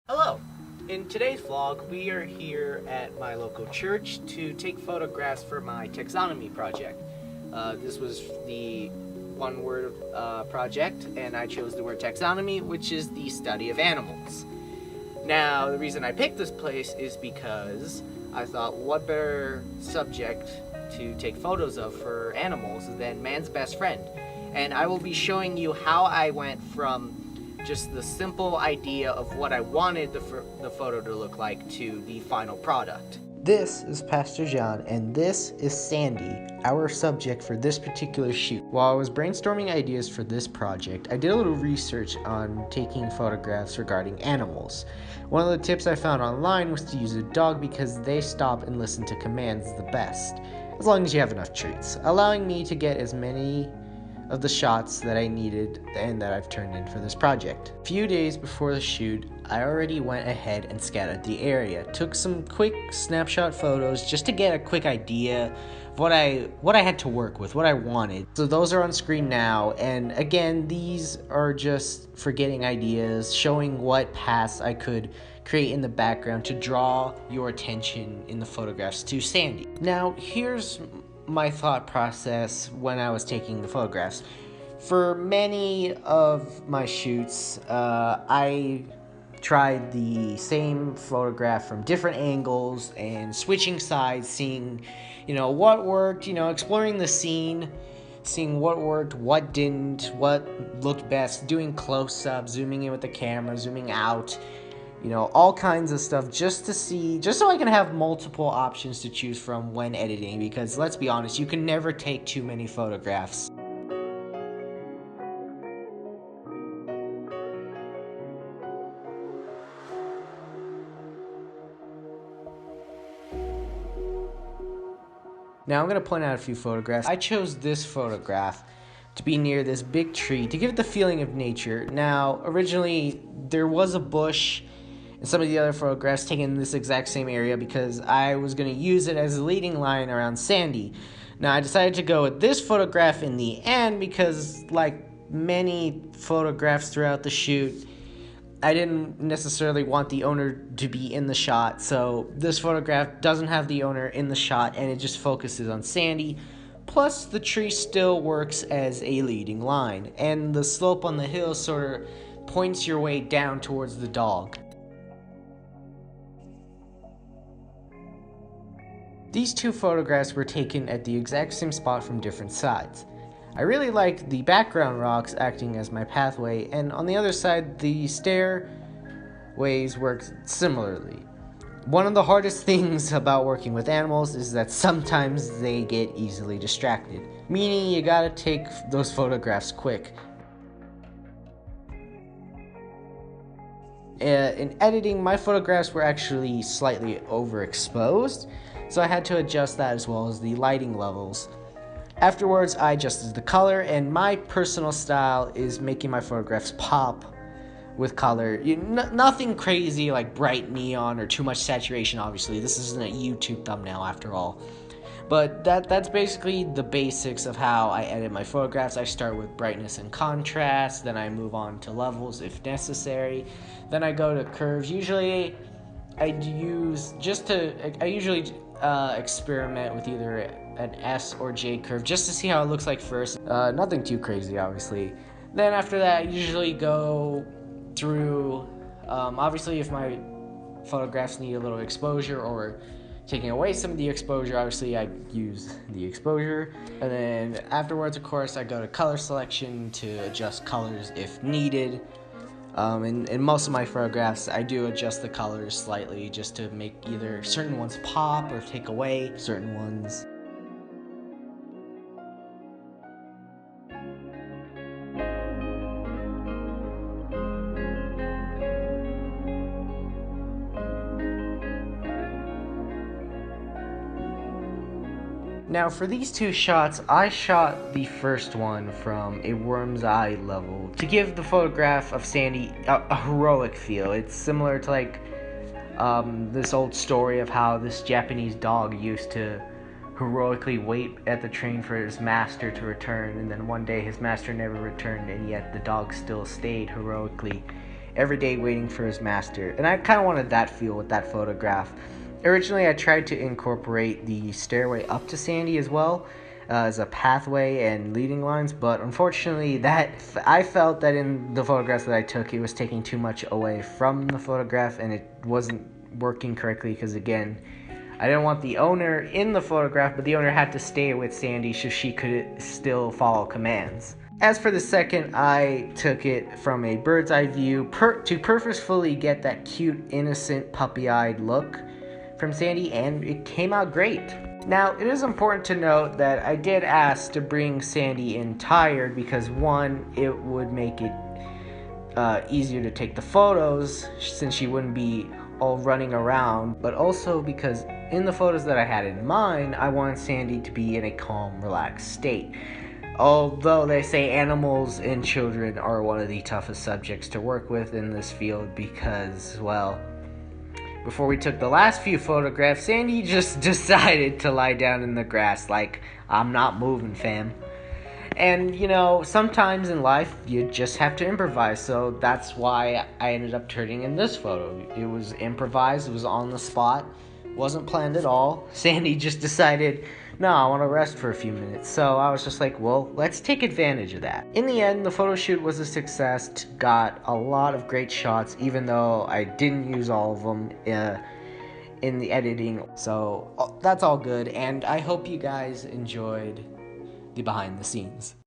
Hello! In today's vlog, we are here at my local church to take photographs for my taxonomy project. This was the one-word project, and I chose the word taxonomy, which is the study of animals. Now, the reason I picked this place is because I thought, what better subject to take photos of for animals than man's best friend? And I will be showing you how I went from just the simple idea of what I wanted the photo to look like to the final product. This is Pastor John, and this is Sandy, our subject for this particular shoot. While I was brainstorming ideas for this project, I did a little research on taking photographs regarding animals. One of the tips I found online was to use a dog because they stop and listen to commands the best, as long as you have enough treats, allowing me to get as many of the shots that I needed and that I've turned in for this project. A few days before the shoot, I already went ahead and scouted the area, took some quick snapshot photos just to get a quick idea of what I had to work with, what I wanted. So those are on screen now, and again, these are just for getting ideas, showing what paths I could create in the background to draw your attention in the photographs to Sandy. Now, here's my thought process when I was taking the photographs. For many of my shoots, I tried the same photograph from different angles and switching sides, seeing, what worked, exploring the scene, seeing what worked, what didn't, what looked best, doing close-up, zooming in with the camera, zooming out, all kinds of stuff just so I can have multiple options to choose from when editing, because let's be honest, you can never take too many photographs. Now I'm going to point out a few photographs. I chose this photograph to be near this big tree to give it the feeling of nature. Now, originally there was a bush and some of the other photographs taken in this exact same area because I was going to use it as a leading line around Sandy. Now, I decided to go with this photograph in the end because, like many photographs throughout the shoot, I didn't necessarily want the owner to be in the shot, so this photograph doesn't have the owner in the shot and it just focuses on Sandy. Plus, the tree still works as a leading line, and the slope on the hill sort of points your way down towards the dog. These two photographs were taken at the exact same spot from different sides. I really liked the background rocks acting as my pathway, and on the other side, the stairways worked similarly. One of the hardest things about working with animals is that sometimes they get easily distracted, meaning you gotta take those photographs quick. In editing, my photographs were actually slightly overexposed, so I had to adjust that as well as the lighting levels. Afterwards, I adjusted the color, and my personal style is making my photographs pop with color. Nothing crazy like bright neon or too much saturation, obviously. This isn't a YouTube thumbnail after all. But that's basically the basics of how I edit my photographs. I start with brightness and contrast, then I move on to levels if necessary. Then I go to curves. Usually I usually experiment with either an S or J curve just to see how it looks like first. Nothing too crazy, obviously. Then after that, I usually go through, obviously if my photographs need a little exposure or taking away some of the exposure, obviously I use the exposure. And then afterwards, of course, I go to color selection to adjust colors if needed. In most of my photographs, I do adjust the colors slightly just to make either certain ones pop or take away certain ones. Now for these two shots, I shot the first one from a worm's eye level to give the photograph of Sandy a heroic feel. It's similar to this old story of how this Japanese dog used to heroically wait at the train for his master to return, and then one day his master never returned, and yet the dog still stayed heroically every day waiting for his master. And I kind of wanted that feel with that photograph. Originally, I tried to incorporate the stairway up to Sandy as well, as a pathway and leading lines, but unfortunately I felt that in the photographs that I took, it was taking too much away from the photograph, and it wasn't working correctly because, again, I didn't want the owner in the photograph, but the owner had to stay with Sandy so she could still follow commands. As for the second, I took it from a bird's eye view to purposefully get that cute, innocent, puppy-eyed look from Sandy, and it came out great. Now, it is important to note that I did ask to bring Sandy in tired because, one, it would make it easier to take the photos since she wouldn't be all running around, but also because in the photos that I had in mind, I wanted Sandy to be in a calm, relaxed state. Although they say animals and children are one of the toughest subjects to work with in this field because, well, before we took the last few photographs, Sandy just decided to lie down in the grass like, I'm not moving, fam. And, sometimes in life, you just have to improvise, so that's why I ended up turning in this photo. It was improvised, it was on the spot, wasn't planned at all. Sandy just decided, no, I want to rest for a few minutes. So I was just like, well, let's take advantage of that. In the end, the photo shoot was a success. Got a lot of great shots, even though I didn't use all of them in the editing. So that's all good, and I hope you guys enjoyed the behind the scenes.